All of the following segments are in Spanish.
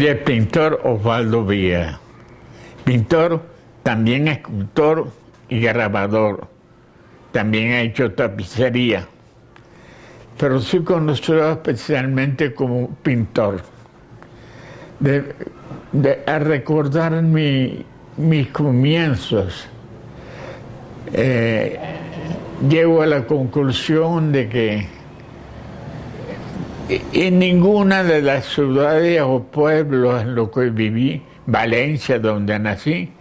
Soy el pintor Osvaldo Villa. Pintor, también escultor y grabador. También he hecho tapicería. Pero soy conocido especialmente como pintor. A recordar mis comienzos, llego a la conclusión de que en ninguna de las ciudades o pueblos en los que viví, Valencia, donde nací,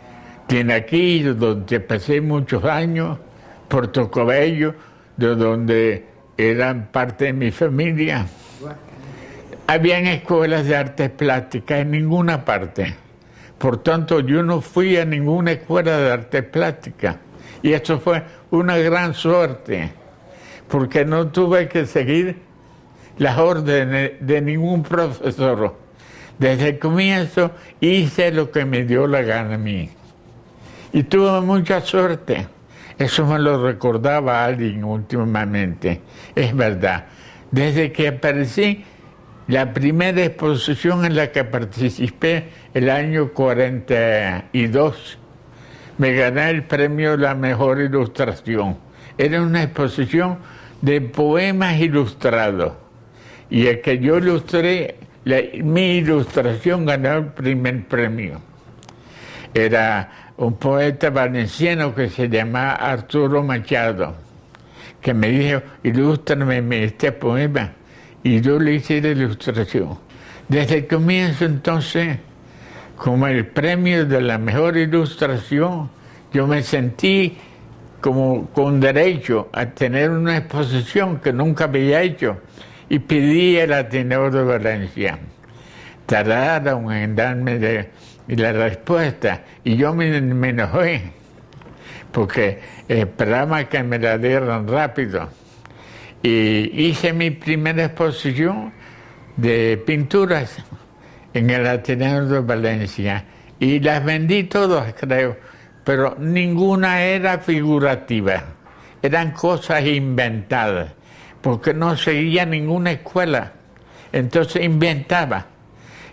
Tinaquí, donde pasé muchos años, Puerto Cabello, de donde eran parte de mi familia, habían escuelas de artes plásticas en ninguna parte. Por tanto, yo no fui a ninguna escuela de artes plásticas. Y eso fue una gran suerte, porque no tuve que seguir las órdenes de ningún profesor. Desde el comienzo hice lo que me dio la gana a mí. Y tuve mucha suerte. Eso me lo recordaba alguien últimamente. Es verdad. Desde que aparecí, la primera exposición en la que participé, el año 42, me gané el premio de la mejor ilustración. Era una exposición de poemas ilustrados. Y el que yo ilustré, mi ilustración ganó el primer premio. Era un poeta valenciano que se llamaba Arturo Machado, que me dijo, ilústrame este poema. Y yo le hice la ilustración. Desde el comienzo, entonces, como el premio de la mejor ilustración, yo me sentí como con derecho a tener una exposición que nunca había hecho. Y pedí al Ateneo de Valencia. Tardaron en darme la respuesta y yo me enojé porque esperaba que me la dieran rápido. Y hice mi primera exposición de pinturas en el Ateneo de Valencia y las vendí todas, creo, pero ninguna era figurativa, eran cosas inventadas, porque no seguía ninguna escuela, entonces inventaba.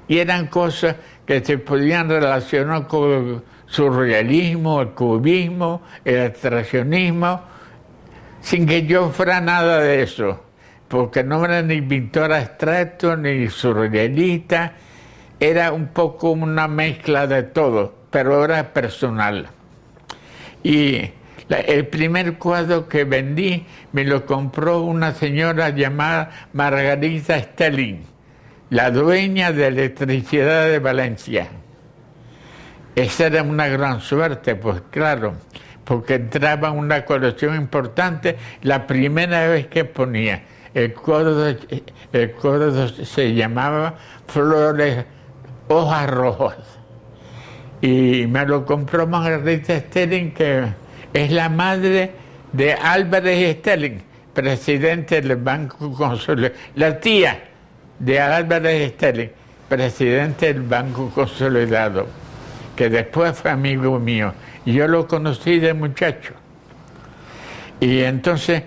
Y eran cosas que se podían relacionar con el surrealismo, el cubismo, el abstraccionismo, sin que yo fuera nada de eso, porque no era ni pintor abstracto, ni surrealista, era un poco una mezcla de todo, pero era personal. Y el primer cuadro que vendí me lo compró una señora llamada Margarita Stelling, la dueña de Electricidad de Valencia. Esa era una gran suerte, pues claro, porque entraba en una colección importante la primera vez que ponía. El cuadro se llamaba Flores, Hojas Rojas. Y me lo compró Margarita Stelling, que es la madre de Álvarez Stelling, presidente del Banco Consolidado, la tía de Álvarez Stelling, presidente del Banco Consolidado, que después fue amigo mío, y yo lo conocí de muchacho. Y entonces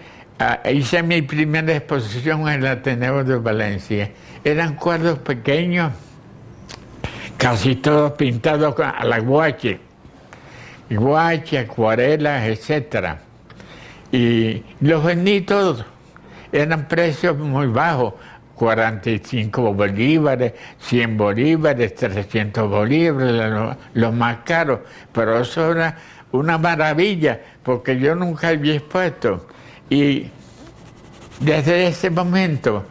hice mi primera exposición en el Ateneo de Valencia. Eran cuadros pequeños, casi todos pintados a la guache, acuarelas, etc. Y los vendí todos. Eran precios muy bajos, 45 bolívares, 100 bolívares, 300 bolívares, los más caros. Pero eso era una maravilla, porque yo nunca había expuesto. Y desde ese momento,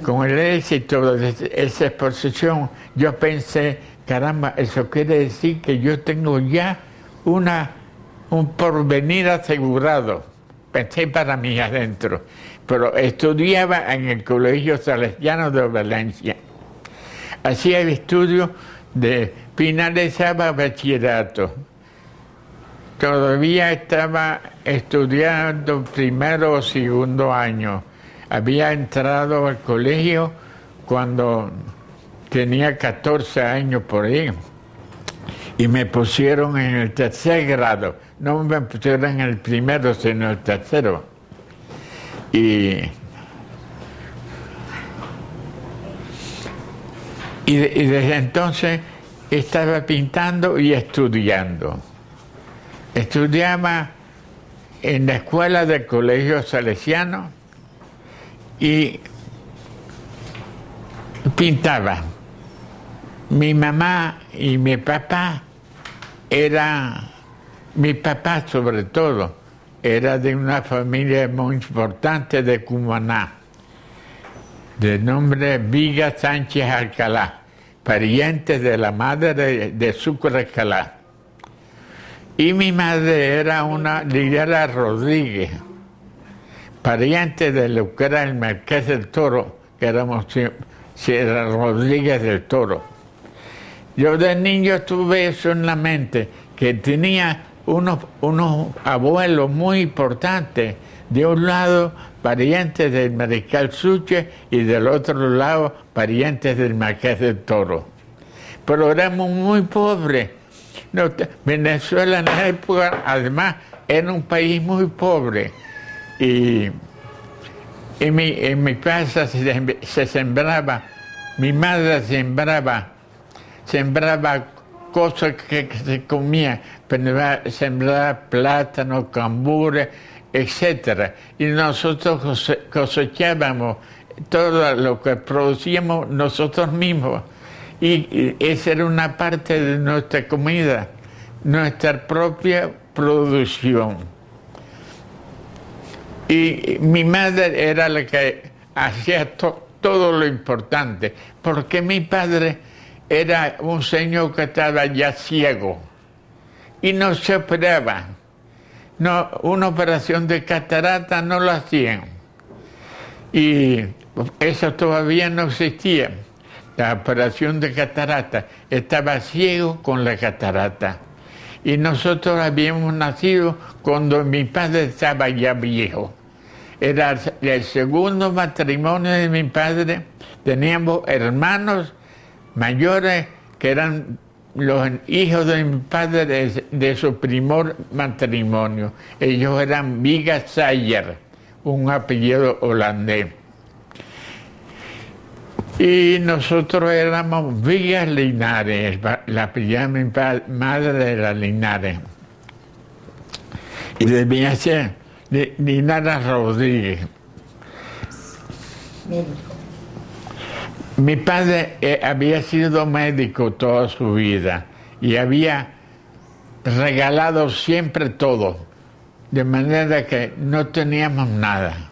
con el éxito de esa exposición, yo pensé, caramba, eso quiere decir que yo tengo ya un porvenir asegurado. Pensé para mí adentro. Pero estudiaba en el Colegio Salesiano de Valencia. Hacía el estudio finalizaba bachillerato. Todavía estaba estudiando primero o segundo año. Había entrado al colegio cuando tenía 14 años por ahí. Y me pusieron en el tercer grado. No me pusieron en el primero, sino en el tercero. Y Y desde entonces estaba pintando y estudiando. Estudiaba en la escuela del Colegio Salesiano y pintaba. Mi mamá y mi papá mi papá sobre todo, era de una familia muy importante de Cumaná, de nombre Viga Sánchez Alcalá, pariente de la madre de Sucre Alcalá. Y mi madre era una Liliana Rodríguez, pariente de lo que era el Marqués del Toro, que éramos Rodríguez del Toro. Yo de niño tuve eso en la mente, que tenía unos abuelos muy importantes, de un lado parientes del Mariscal Sucre y del otro lado parientes del Marqués del Toro. Pero éramos muy pobres. Venezuela en la época, además, era un país muy pobre. Y en mi casa se sembraba, mi madre sembraba cosas que se comían, sembraba plátano, cambures, etc. Y nosotros cosechábamos todo lo que producíamos nosotros mismos. Y esa era una parte de nuestra comida, nuestra propia producción. Y mi madre era la que hacía todo lo importante, porque mi padre era un señor que estaba ya ciego y no se operaba. No, una operación de catarata no lo hacían. Y eso todavía no existía. La operación de catarata, estaba ciego con la catarata. Y nosotros habíamos nacido cuando mi padre estaba ya viejo. Era el segundo matrimonio de mi padre. Teníamos hermanos mayores que eran los hijos de mi padre de su primer matrimonio. Ellos eran Viga Sayer, un apellido holandés. Y nosotros éramos Vigas Linares, la apellida de mi madre era Linares. Y debía ser Linares Rodríguez. Médico. Mi padre había sido médico toda su vida y había regalado siempre todo, de manera que no teníamos nada.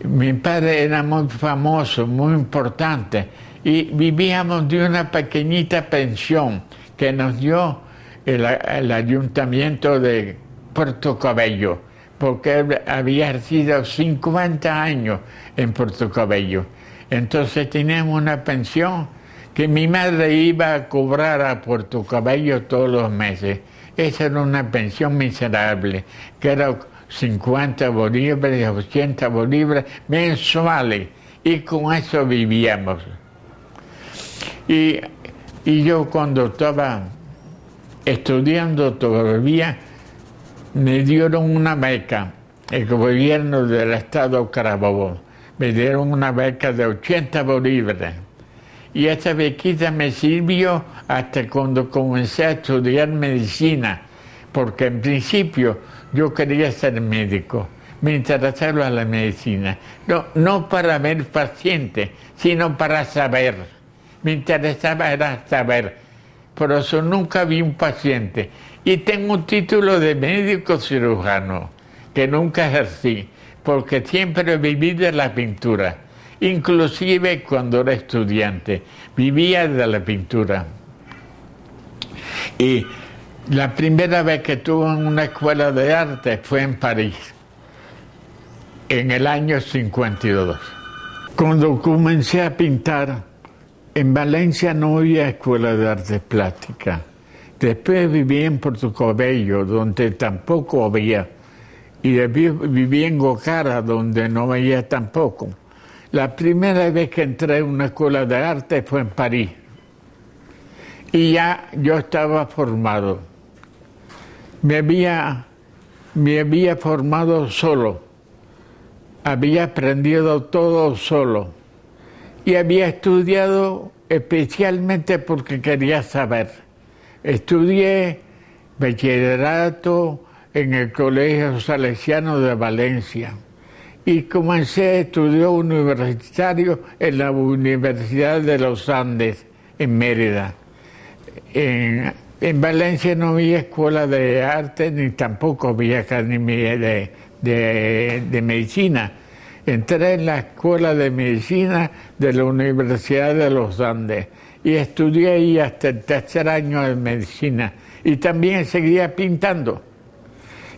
Mi padre era muy famoso, muy importante, y vivíamos de una pequeñita pensión que nos dio el ayuntamiento de Puerto Cabello, porque él había sido 50 años en Puerto Cabello. Entonces teníamos una pensión que mi madre iba a cobrar a Puerto Cabello todos los meses. Esa era una pensión miserable, que era 50 bolívares, 80 bolívares mensuales, y con eso vivíamos. Y yo cuando estaba estudiando todavía, me dieron una beca, el gobierno del estado Carabobo, me dieron una beca de 80 bolívares. Y esa bequita me sirvió hasta cuando comencé a estudiar medicina, porque en principio yo quería ser médico, me interesaba la medicina, no para ver pacientes, sino para saber. Me interesaba era saber, por eso nunca vi un paciente. Y tengo un título de médico cirujano, que nunca ejercí, porque siempre viví de la pintura. Inclusive cuando era estudiante, vivía de la pintura. Y la primera vez que estuve en una escuela de arte fue en París, en el año 52. Cuando comencé a pintar, en Valencia no había escuela de arte plástica. Después viví en Puerto Cabello, donde tampoco había. Y viví en Gocara, donde no había tampoco. La primera vez que entré en una escuela de arte fue en París. Y ya yo estaba formado. Me había formado solo. Había aprendido todo solo. Y había estudiado especialmente porque quería saber. Estudié bachillerato en el Colegio Salesiano de Valencia y comencé a estudiar universitario en la Universidad de los Andes, en Mérida. En Valencia no había escuela de arte ni tampoco había academia de medicina. Entré en la escuela de medicina de la Universidad de los Andes y estudié ahí hasta el tercer año de medicina y también seguía pintando.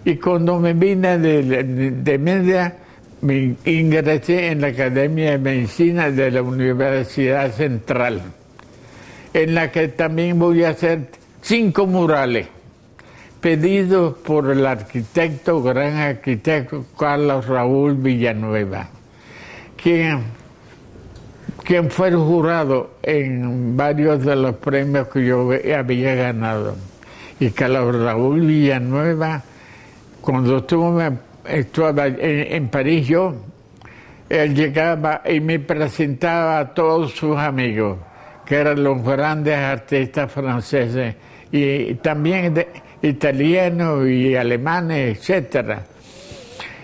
Y cuando me vine de Mérida, me ingresé en la Academia de Medicina de la Universidad Central, en la que también voy a hacer 5 murales, pedidos por el gran arquitecto Carlos Raúl Villanueva, quien fue el jurado en varios de los premios que yo había ganado. Y Carlos Raúl Villanueva, cuando estaba en París él llegaba y me presentaba a todos sus amigos, que eran los grandes artistas franceses, y también italianos y alemanes, etc.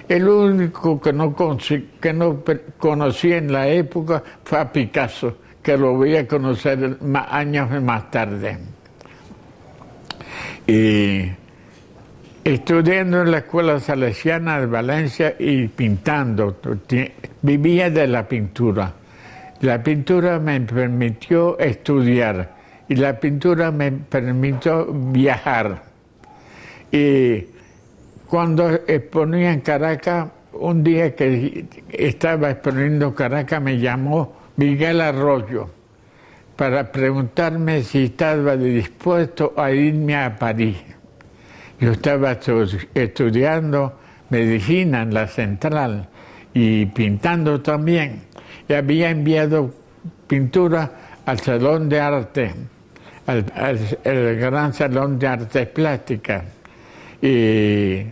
El único que no conocí en la época fue a Picasso, que lo voy a conocer años más tarde. Y estudiando en la Escuela Salesiana de Valencia y pintando, vivía de la pintura. La pintura me permitió estudiar y la pintura me permitió viajar. Y cuando exponía en Caracas, un día que estaba exponiendo en Caracas, me llamó Miguel Arroyo para preguntarme si estaba dispuesto a irme a París. Yo estaba estudiando medicina en la Central y pintando también. Y había enviado pintura al Salón de Arte, el Gran Salón de Artes Plásticas. Y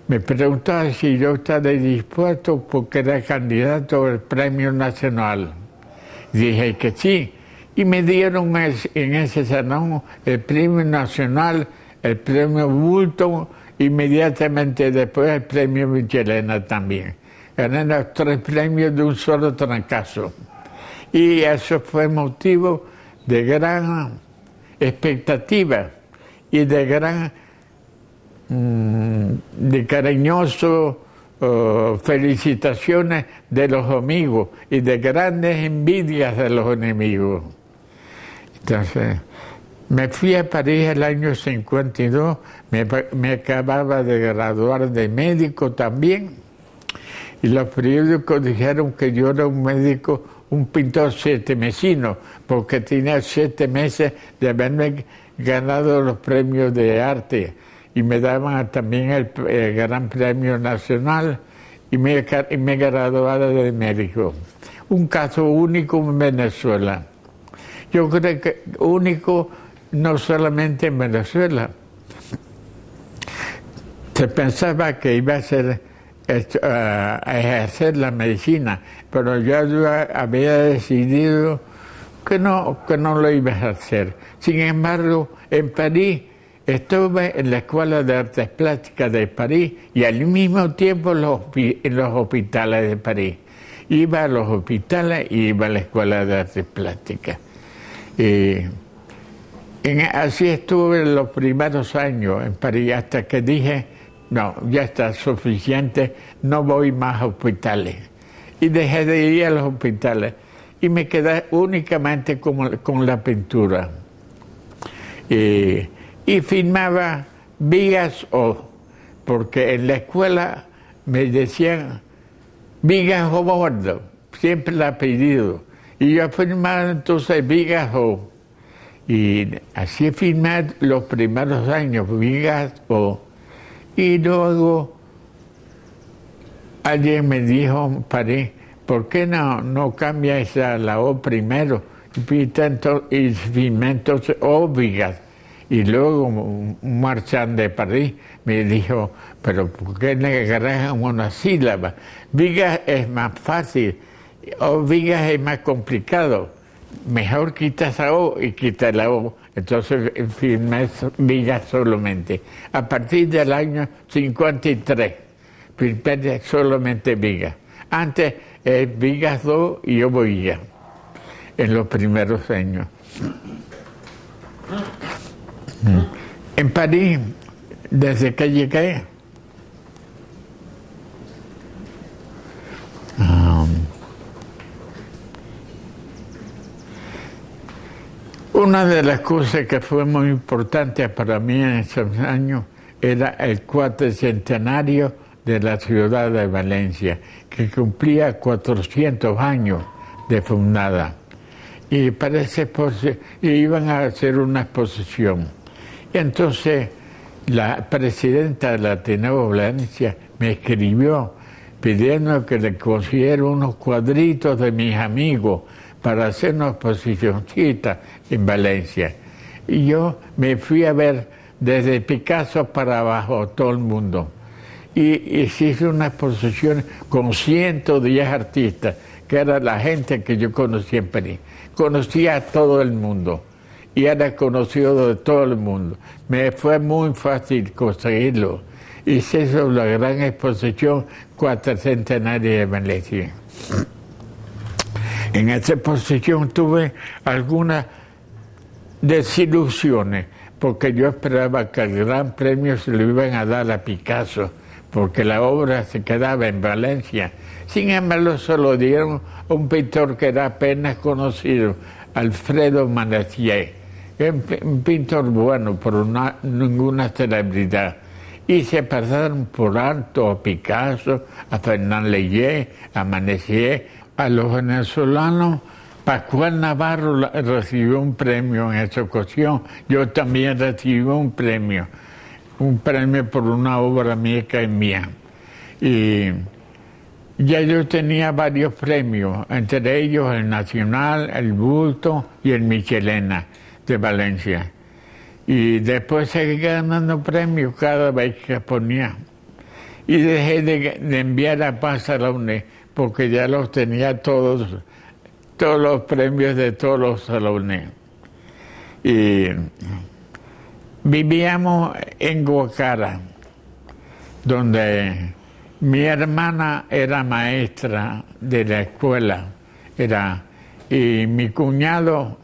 me preguntaba si yo estaba dispuesto porque era candidato al Premio Nacional. Dije que sí. Y me dieron en ese salón el Premio Nacional, el Premio Bulton, inmediatamente después el Premio Michelena también. Gané los 3 premios de un solo trancazo. Y eso fue motivo de gran expectativa y de gran, de cariñoso felicitaciones de los amigos y de grandes envidias de los enemigos. Entonces, me fui a París el año 52, me acababa de graduar de médico también, y los periódicos dijeron que yo era un médico, un pintor 7mesino, porque tenía 7 meses de haberme ganado los premios de arte, y me daban también el Gran Premio Nacional, y me graduaba de médico. Un caso único en Venezuela. Yo creo que único no solamente en Venezuela. Se pensaba que iba a ejercer la medicina, pero yo había decidido que no lo iba a ejercer. Sin embargo, en París estuve en la Escuela de Artes Plásticas de París y al mismo tiempo en los hospitales de París. Iba a los hospitales y iba a la Escuela de Artes Plásticas. Así estuve en los primeros años en París, hasta que dije, no, ya está suficiente, no voy más a hospitales. Y dejé de ir a los hospitales y me quedé únicamente con la pintura. Y firmaba Vigas O, porque en la escuela me decían Vigas O Bordo, siempre el apellido. Y yo firmaba entonces Vigas O. Y así firmé los primeros años, Vigas O. Y luego alguien me dijo en París, ¿por qué no cambias la O primero? Y firmé entonces O Vigas. Y luego un marchand de París me dijo, pero ¿por qué le agarras una sílaba? Vigas es más fácil, O Vigas es más complicado. mejor quita esa O y quita la O. Entonces firmé vigas solamente. A partir del año 53, firmé solamente vigas. Antes, vigas 2 y yo vigas, en los primeros años. En París, desde que llegué, una de las cosas que fue muy importante para mí en esos años era el 400º de la ciudad de Valencia, que cumplía 400 años de fundada. Y iban a hacer una exposición. Y entonces la presidenta de la Ateneo Valencia me escribió pidiendo que le consiguiera unos cuadritos de mis amigos para hacer una exposicioncita en Valencia. Y yo me fui a ver desde Picasso para abajo todo el mundo. Y hice una exposición con 110 artistas, que era la gente que yo conocía en París. Conocía a todo el mundo y era conocido de todo el mundo. Me fue muy fácil conseguirlo. Hice eso, la gran exposición 400ª de Valencia. En esa exposición tuve algunas desilusiones, porque yo esperaba que el gran premio se lo iban a dar a Picasso, porque la obra se quedaba en Valencia. Sin embargo, se lo dieron a un pintor que era apenas conocido, Alfredo Manessier, un pintor bueno, pero ninguna celebridad. Y se pasaron por alto a Picasso, a Fernán Leyé, a Manessier, a los venezolanos. Pascual Navarro recibió un premio en esa ocasión. Yo también recibí un premio por una obra mía que es mía. Y ya yo tenía varios premios, entre ellos el Nacional, el Bulto y el Michelena de Valencia. Y después seguí ganando premios cada vez que ponía. Y dejé de enviar a Paz a la UNED, porque ya los tenía todos los premios de todos los salones. Y vivíamos en Guacara, donde mi hermana era maestra de la escuela, y mi cuñado,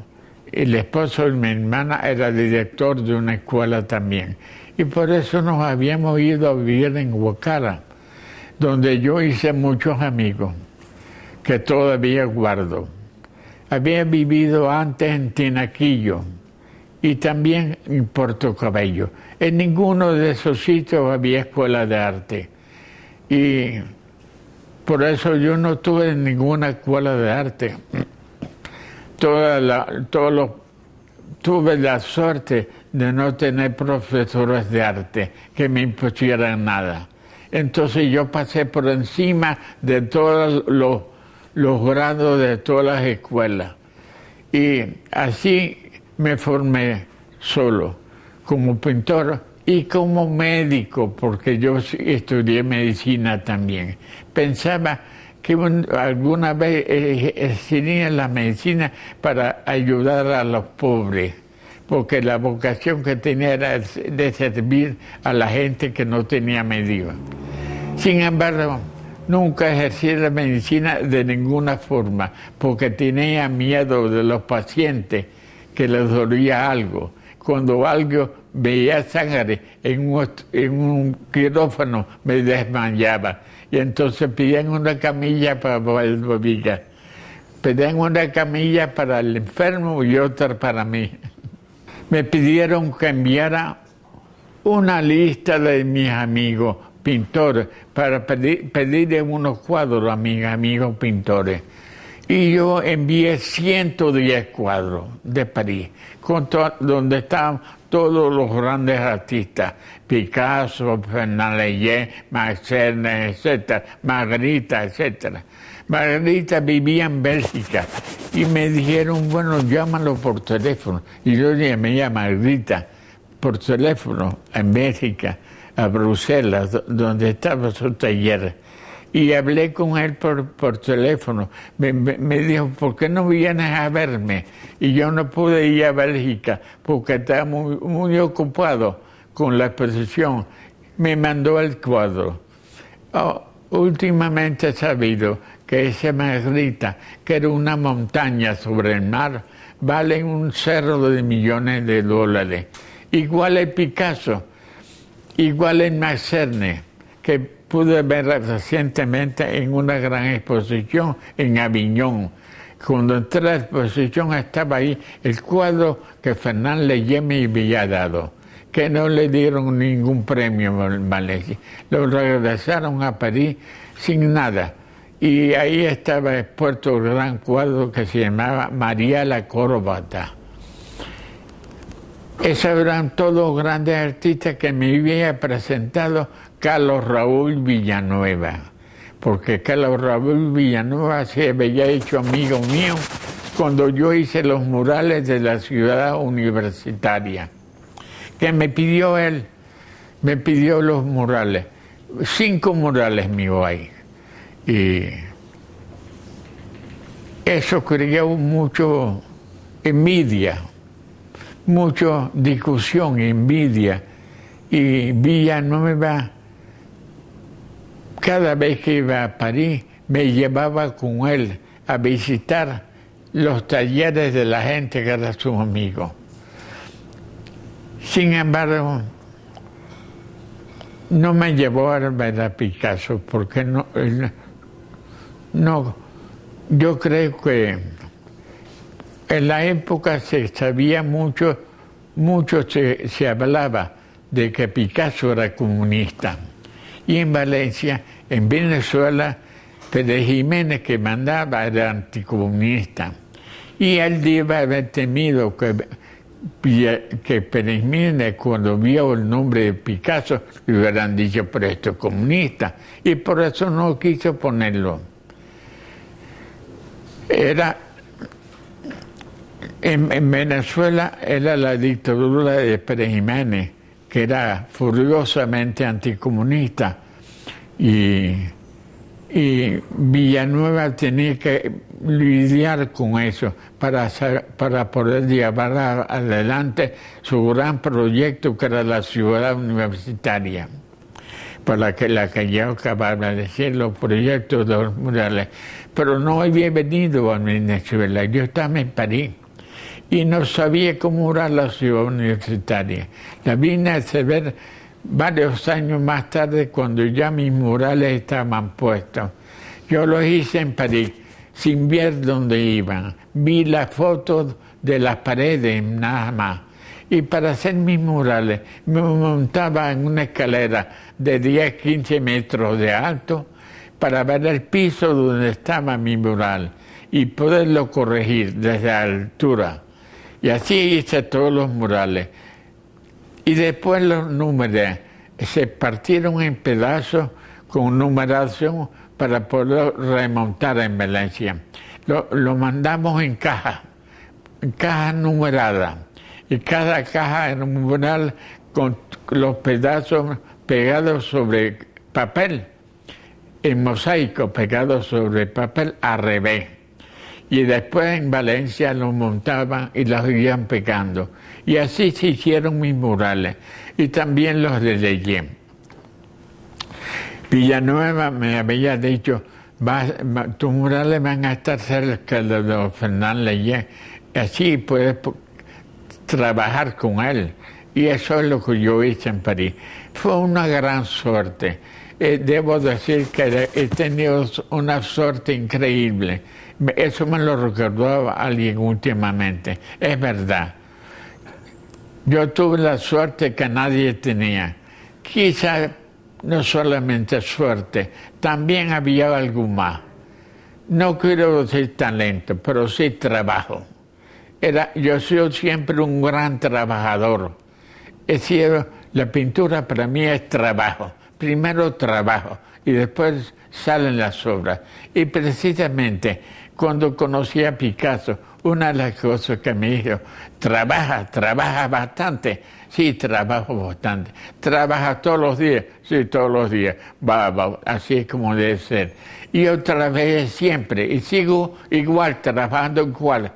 el esposo de mi hermana, era director de una escuela también. Y por eso nos habíamos ido a vivir en Guacara, donde yo hice muchos amigos, que todavía guardo. Había vivido antes en Tinaquillo y también en Puerto Cabello. En ninguno de esos sitios había escuela de arte. Y por eso yo no tuve ninguna escuela de arte. Tuve la suerte de no tener profesores de arte que me impusieran nada. Entonces yo pasé por encima de todos los grados de todas las escuelas. Y así me formé solo, como pintor y como médico, porque yo estudié medicina también. Pensaba que alguna vez sería la medicina para ayudar a los pobres, porque la vocación que tenía era de servir a la gente que no tenía medios. Sin embargo, nunca ejercí la medicina de ninguna forma, porque tenía miedo de los pacientes, que les dolía algo. Cuando algo veía sangre en un quirófano, me desmayaba. Y entonces pedían una camilla para el bobiga. Pedían una camilla para el enfermo y otra para mí. Me pidieron que enviara una lista de mis amigos pintores para pedirle unos cuadros a mis amigos pintores. Y yo envié 110 cuadros de París, donde estaban todos los grandes artistas, Picasso, Fernán Leyé, Max Ernst, etc., Margarita, etc. Margarita vivía en Bélgica y me dijeron, bueno, llámalo por teléfono. Y yo llamé a Margarita por teléfono en Bélgica, a Bruselas, donde estaba su taller. y hablé con él por teléfono. Me dijo, ¿por qué no vienes a verme? Y yo no pude ir a Bélgica porque estaba muy ocupado con la exposición. Me mandó el cuadro. Últimamente he sabido que esa Margarita, que era una montaña sobre el mar, vale un cerro de millones de dólares. Igual el Picasso, igual el Max Ernst, que pude ver recientemente en una gran exposición en Aviñón. Cuando entré a la exposición estaba ahí el cuadro que Fernán Leyé me había dado, que no le dieron ningún premio en Valencia. Lo regresaron a París sin nada. Y ahí estaba expuesto el gran cuadro que se llamaba María la Corbata. Esos eran todos grandes artistas que me había presentado Carlos Raúl Villanueva, porque Carlos Raúl Villanueva se había hecho amigo mío cuando yo hice los murales de la ciudad universitaria. Que me pidió él, me pidió los murales, 5 murales míos ahí. Y eso creó mucho envidia, mucha discusión, envidia. Y Villanueva, cada vez que iba a París, me llevaba con él a visitar los talleres de la gente que era su amigo. Sin embargo, no me llevó a ver a Picasso, porque no, yo creo que en la época se sabía mucho se hablaba de que Picasso era comunista. Y en Valencia, en Venezuela, Pérez Jiménez, que mandaba, era anticomunista. Y él debe haber temido que Pérez Jiménez, cuando vio el nombre de Picasso, le hubieran dicho, pero esto es comunista. Y por eso no quiso ponerlo. En Venezuela era la dictadura de Pérez Jiménez, que era furiosamente anticomunista. Y Villanueva tenía que lidiar con eso para poder llevar adelante su gran proyecto, que era la ciudad universitaria, para la que yo acababa de decir, los proyectos de los murales. Pero no había venido a Venezuela, yo estaba en París y no sabía cómo era la ciudad universitaria. La vine a saber varios años más tarde, cuando ya mis murales estaban puestos. Yo los hice en París, sin ver dónde iban. Vi las fotos de las paredes nada más. Y para hacer mis murales me montaba en una escalera de 10, 15 metros de alto para ver el piso donde estaba mi mural y poderlo corregir desde la altura. Y así hice todos los murales. Y después los numeré. Se partieron en pedazos con numeración para poder remontar en Valencia. Lo mandamos en caja numerada. Y cada caja era un mural con los pedazos pegados sobre papel, en mosaico pegados sobre papel al revés. Y después en Valencia los montaban y los iban pegando. Y así se hicieron mis murales. Y también los de Leyé. Villanueva me había dicho, tus murales van a estar cerca de los Fernán Leyé. Así puedes trabajar con él. Y eso es lo que yo hice en París. Fue una gran suerte. Debo decir que he tenido una suerte increíble. Eso me lo recordó alguien últimamente. Es verdad. Yo tuve la suerte que nadie tenía. Quizá no solamente suerte, también había algo más. No quiero decir talento, pero sí trabajo. Yo soy siempre un gran trabajador. Es decir, la pintura para mí es trabajo. Primero trabajo y después salen las obras. Y precisamente cuando conocí a Picasso, una de las cosas que me dijo, trabaja bastante. Sí, trabajo bastante. ¿Trabaja todos los días? Sí, todos los días. Va, así es como debe ser. Y otra vez siempre, y sigo igual, trabajando igual,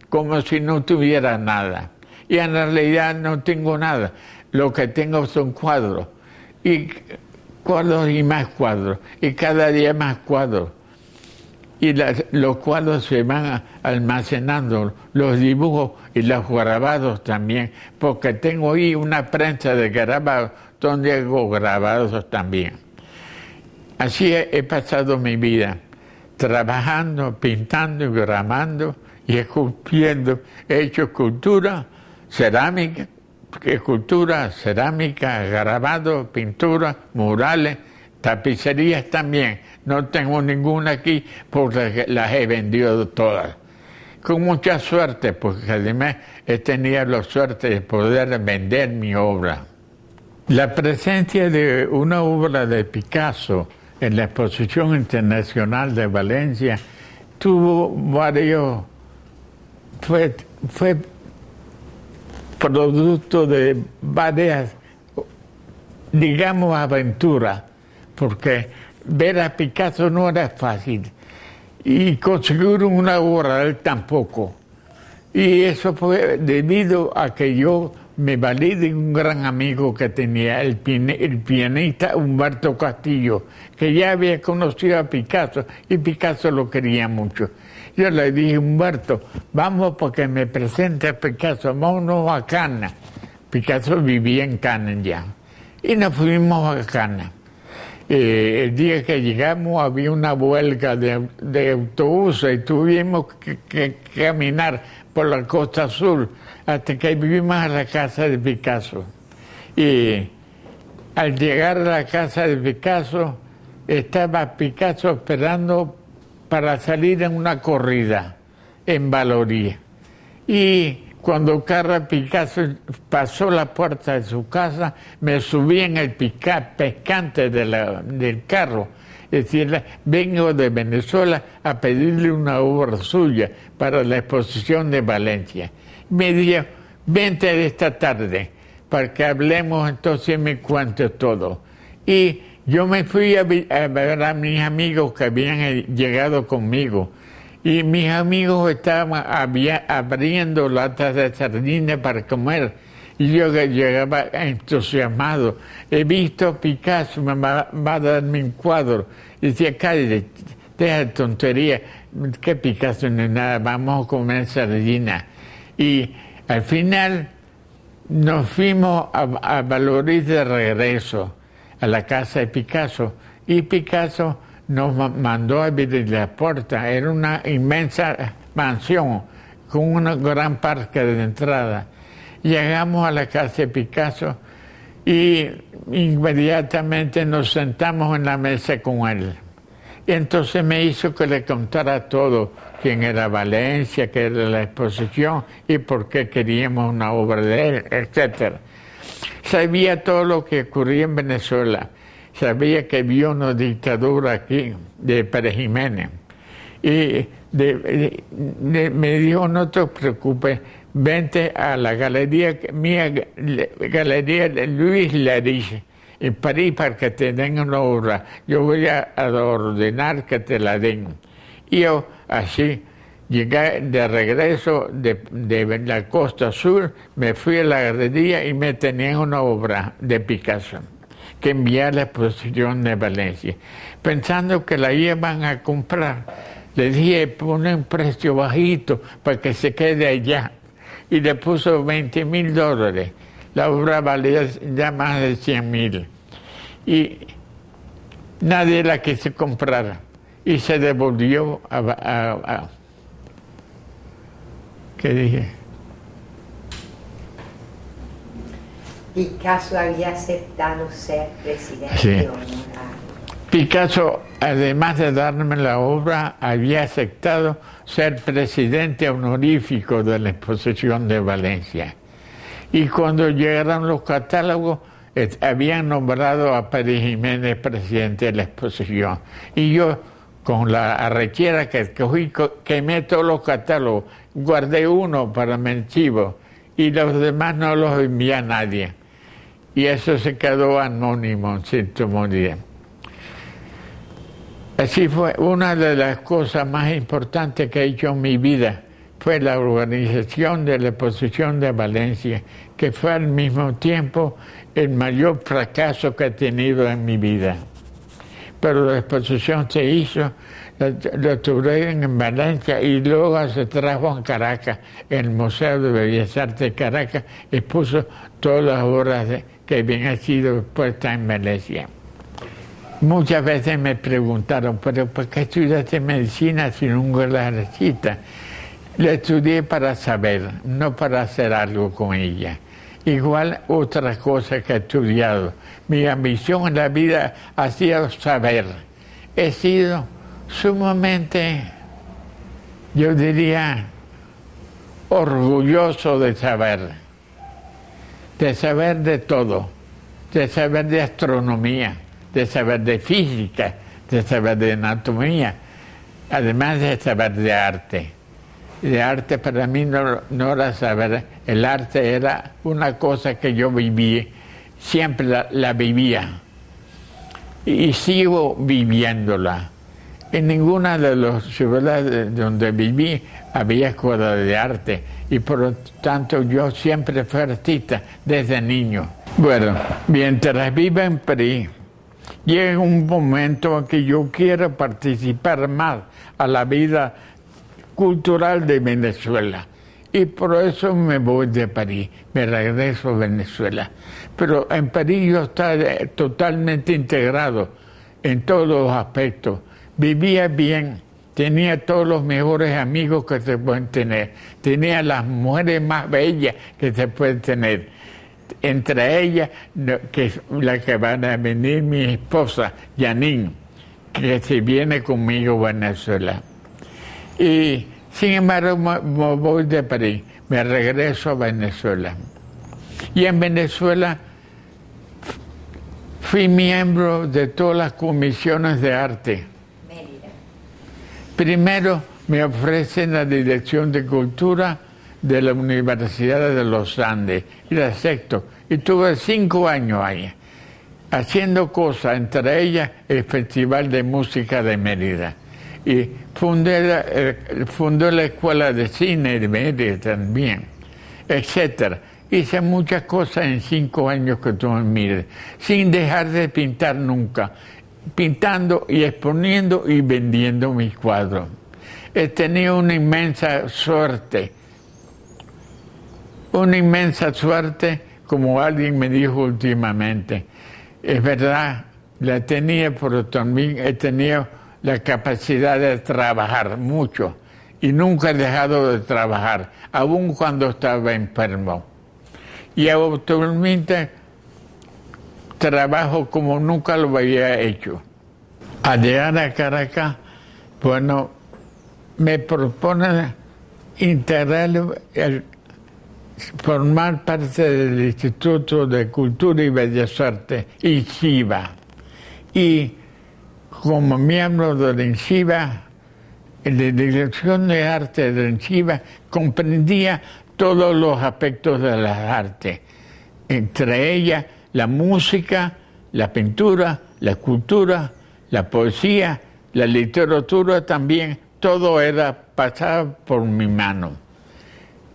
como si no tuviera nada. Y en realidad no tengo nada. Lo que tengo son cuadros. Y cuadros y más cuadros. Y cada día más cuadros. Y los cuadros se van almacenando, los dibujos y los grabados también, porque tengo ahí una prensa de grabados donde hago grabados también. Así he pasado mi vida, trabajando, pintando, grabando y esculpiendo. He hecho escultura, cerámica, grabado, pintura, murales, tapicerías también. No tengo ninguna aquí porque las he vendido todas. Con mucha suerte, porque además he tenido la suerte de poder vender mi obra. La presencia de una obra de Picasso en la Exposición Internacional de Valencia fue producto de varias, digamos, aventuras, porque ver a Picasso no era fácil y conseguir una obra de él tampoco. Y eso fue debido a que yo me valí de un gran amigo que tenía, el pianista Humberto Castillo, que ya había conocido a Picasso y Picasso lo quería mucho. Yo le dije, Humberto, vamos porque me presente a Picasso, vámonos a Cannes. Picasso vivía en Cannes ya. Y nos fuimos a Cannes. El día que llegamos había una huelga de autobuses y tuvimos que caminar por la Costa Azul hasta que vivimos a la casa de Picasso. Y al llegar a la casa de Picasso, estaba Picasso esperando para salir en una corrida en Valoria. Y cuando Carlos Picasso pasó la puerta de su casa, me subí en el pescante del carro. Es decir, vengo de Venezuela a pedirle una obra suya para la exposición de Valencia. Me dijo, vente de esta tarde para que hablemos entonces y me cuentes todo. Y yo me fui a ver a mis amigos que habían llegado conmigo. Y mis amigos estaban abriendo latas de sardinas para comer. Y yo llegaba entusiasmado. He visto a Picasso, me va a darme un cuadro. Y decía, cállate, deja de tontería. ¿Qué Picasso? No es nada, vamos a comer sardinas. Y al final nos fuimos a Vallauris de regreso a la casa de Picasso. Y Picasso nos mandó a abrir la puerta. Era una inmensa mansión con un gran parque de entrada. Llegamos a la casa de Picasso y inmediatamente nos sentamos en la mesa con él. Y entonces me hizo que le contara todo, quién era Valencia, qué era la exposición y por qué queríamos una obra de él, etc. Sabía todo lo que ocurría en Venezuela. Sabía que había una dictadura aquí de Pérez Jiménez. Y me dijo, no te preocupes, vente a la galería mía, Galería de Luis Lariche, en París, para que te den una obra. Yo voy a ordenar que te la den. Y yo así llegué de regreso de la Costa Sur, me fui a la galería y me tenían una obra de Picasso que envié a la exposición de Valencia, pensando que la iban a comprar. Le dije, pone un precio bajito para que se quede allá. Y le puso $20,000. La obra valía ya más de 100,000. Y nadie la quiso comprar. Y se devolvió ¿qué dije? Picasso había aceptado ser presidente honorario. Picasso, además de darme la obra, había aceptado ser presidente honorífico de la exposición de Valencia. Y cuando llegaron los catálogos, habían nombrado a Pérez Jiménez presidente de la exposición. Y yo, con la arrechera que cogí, quemé todos los catálogos guardé uno para mi archivo y los demás no los envié a nadie. Y eso se quedó anónimo en cierto modo. Así fue una de las cosas más importantes que he hecho en mi vida, fue la organización de la exposición de Valencia, que fue al mismo tiempo el mayor fracaso que he tenido en mi vida. Pero la exposición se hizo, lo tuvieron en Valencia y luego se trajo a Caracas, en el Museo de Bellas Artes de Caracas, expuso todas las obras que habían sido expuestas en Valencia. Muchas veces me preguntaron, ¿pero por qué estudiaste medicina si nunca la necesitas? La estudié para saber, no para hacer algo con ella. Igual otras cosas que he estudiado. Mi ambición en la vida ha sido saber. He sido sumamente, yo diría, orgulloso de saber de todo, de saber de astronomía, de saber de física, de saber de anatomía, además de saber de arte. De arte para mí no era saber, el arte era una cosa que yo viví, siempre la vivía y sigo viviéndola. En ninguna de las ciudades donde viví había escuela de arte y por lo tanto yo siempre fui artista desde niño. Bueno, mientras viva en París, llega un momento en que yo quiero participar más a la vida cultural de Venezuela y por eso me voy de París, me regreso a Venezuela. Pero en París yo estaba totalmente integrado en todos los aspectos, vivía bien, tenía todos los mejores amigos que se pueden tener, tenía las mujeres más bellas que se pueden tener, entre ellas que es la que van a venir mi esposa, Janine, que se viene conmigo a Venezuela. Y sin embargo me voy de París, me regreso a Venezuela. Y en Venezuela fui miembro de todas las comisiones de arte. Primero me ofrecen la Dirección de Cultura de la Universidad de los Andes y la acepto. Y tuve 5 años ahí, haciendo cosas, entre ellas el Festival de Música de Mérida. Y fundé la Escuela de Cine de Mérida también, etc. Hice muchas cosas en 5 años que tuve en Mérida, sin dejar de pintar nunca, pintando y exponiendo y vendiendo mis cuadros. He tenido una inmensa suerte, como alguien me dijo últimamente. Es verdad, la tenía, pero también he tenido la capacidad de trabajar mucho y nunca he dejado de trabajar, aun cuando estaba enfermo. Y actualmente trabajo como nunca lo había hecho. Al llegar a Caracas, bueno, me proponen formar parte del Instituto de Cultura y Bellas Artes, INCIBA. Y como miembro de la INCIBA, la Dirección de Arte de la INCIBA comprendía todos los aspectos de las artes, entre ellas la música, la pintura, la escultura, la poesía, la literatura también, todo era pasado por mi mano.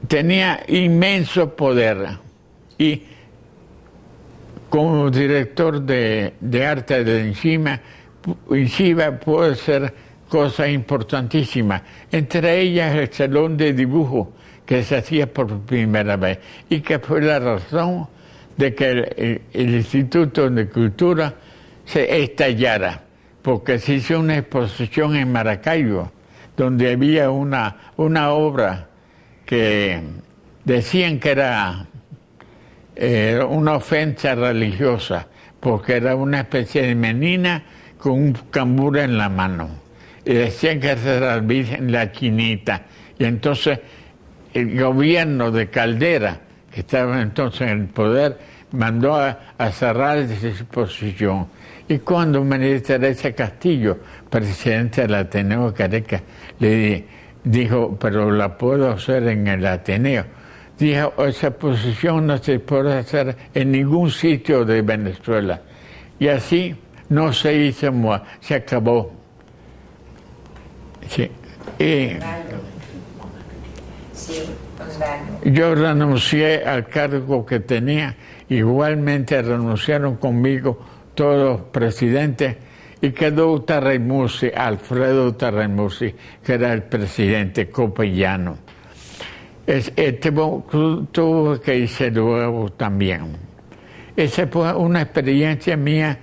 Tenía inmenso poder y como director de arte de INCIBA puede ser cosas importantísimas, entre ellas el salón de dibujo que se hacía por primera vez y que fue la razón de que el Instituto de Cultura se estallara, porque se hizo una exposición en Maracaibo, donde había una obra que decían que era una ofensa religiosa, porque era una especie de menina con un cambur en la mano. Y decían que esa era la Virgen la Chinita. Y entonces el gobierno de Caldera, que estaba entonces en el poder, mandó a cerrar esa exposición. Y cuando María Teresa Castillo, presidenta del Ateneo de Caracas, le Dijo, pero la puedo hacer en el Ateneo. Dijo, esa posición no se puede hacer en ningún sitio de Venezuela. Y así no se hizo, se acabó. Sí. Sí, Osvaldo. Yo renuncié al cargo que tenía, igualmente renunciaron conmigo todos los presidentes y quedó Tarremusi, Alfredo Tarremusi, que era el presidente copellano. Tuve que irse luego también. Esa fue una experiencia mía,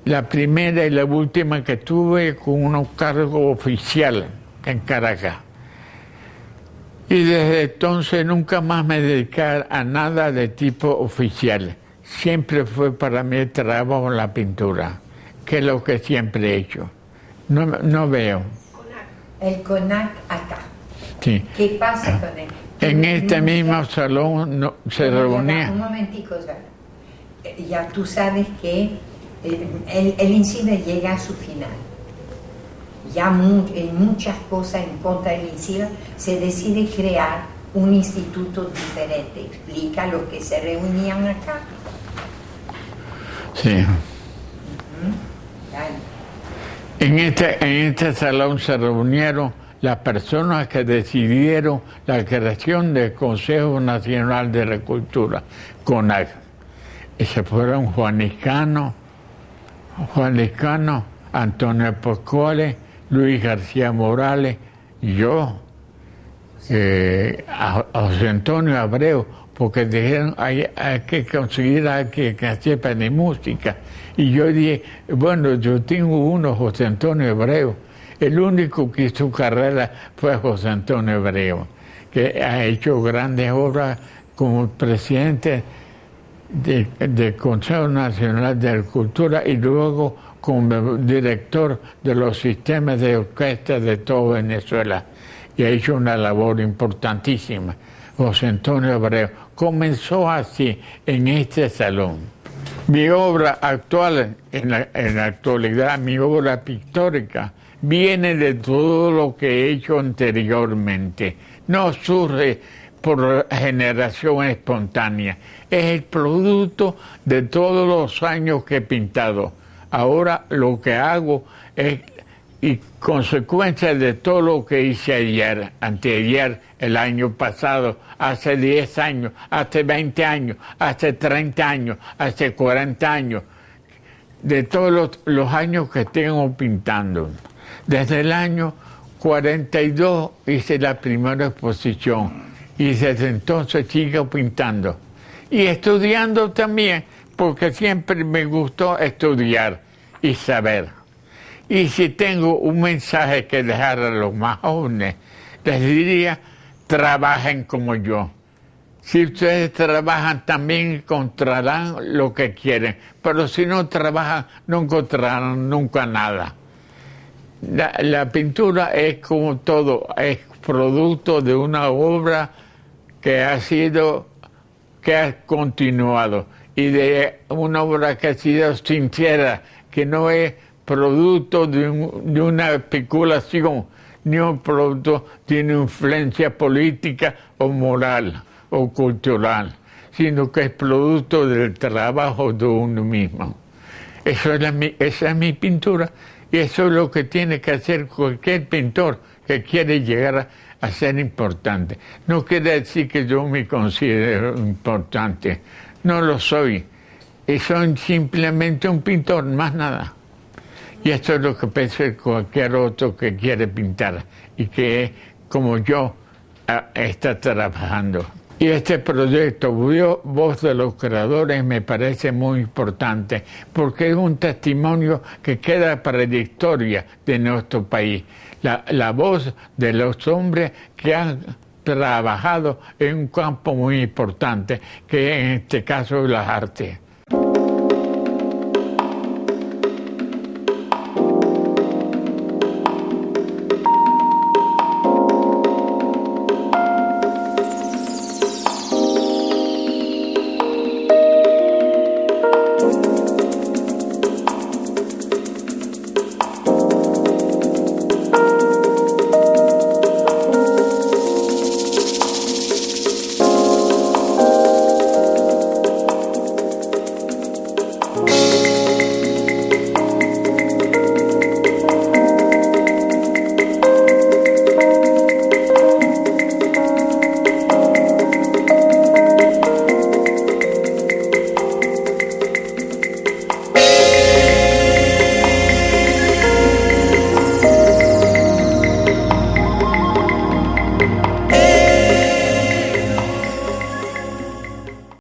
la primera y la última que tuve con un cargo oficial en Caracas. Y desde entonces nunca más me dediqué a nada de tipo oficial. Siempre fue para mí el trabajo en la pintura, que es lo que siempre he hecho. No veo. El CONAC acá. Sí. ¿Qué pasa con él? En este mismo salón se reunía. Un momentico, ya tú sabes que el INCIBE llega a su final. Ya en muchas cosas en contra del INCIBE se decide crear un instituto diferente. Explica los que se reunían acá. Sí. En este salón se reunieron las personas que decidieron la creación del Consejo Nacional de la Cultura, CONAC. Ese fueron Juan Liscano, Antonio Pascuales, Luis García Morales, yo, a José Antonio Abreu, porque dijeron hay que conseguir a alguien que sepa de música. Y yo dije, bueno, yo tengo uno, José Antonio Abreu. El único que hizo carrera fue José Antonio Abreu, que ha hecho grandes obras como presidente del Consejo Nacional de la Cultura y luego como director de los sistemas de orquesta de toda Venezuela. Y ha hecho una labor importantísima. José Antonio Abreu comenzó así en este salón. Mi obra actual, en la actualidad, mi obra pictórica, viene de todo lo que he hecho anteriormente. No surge por generación espontánea. Es el producto de todos los años que he pintado. Ahora lo que hago es y consecuencia de todo lo que hice ayer, anteayer, el año pasado, hace 10 años, hace 20 años, hace 30 años, hace 40 años, de todos los años que tengo pintando. Desde el año 42 hice la primera exposición y desde entonces sigo pintando. Y estudiando también, porque siempre me gustó estudiar y saber. Y si tengo un mensaje que dejar a los más jóvenes, les diría, trabajen como yo. Si ustedes trabajan, también encontrarán lo que quieren. Pero si no trabajan, no encontrarán nunca nada. La pintura es como todo, es producto de una obra que ha continuado. Y de una obra que ha sido sincera, que no es producto de una especulación, ni un producto de una influencia política o moral o cultural, sino que es producto del trabajo de uno mismo. Esa es mi pintura y eso es lo que tiene que hacer cualquier pintor que quiere llegar a ser importante. No quiere decir que yo me considero importante, no lo soy. Y soy simplemente un pintor, más nada. Y esto es lo que piensa cualquier otro que quiere pintar y que, como yo, está trabajando. Y este proyecto, Voz de los Creadores, me parece muy importante porque es un testimonio que queda para la historia de nuestro país. La voz de los hombres que han trabajado en un campo muy importante, que en este caso es las artes.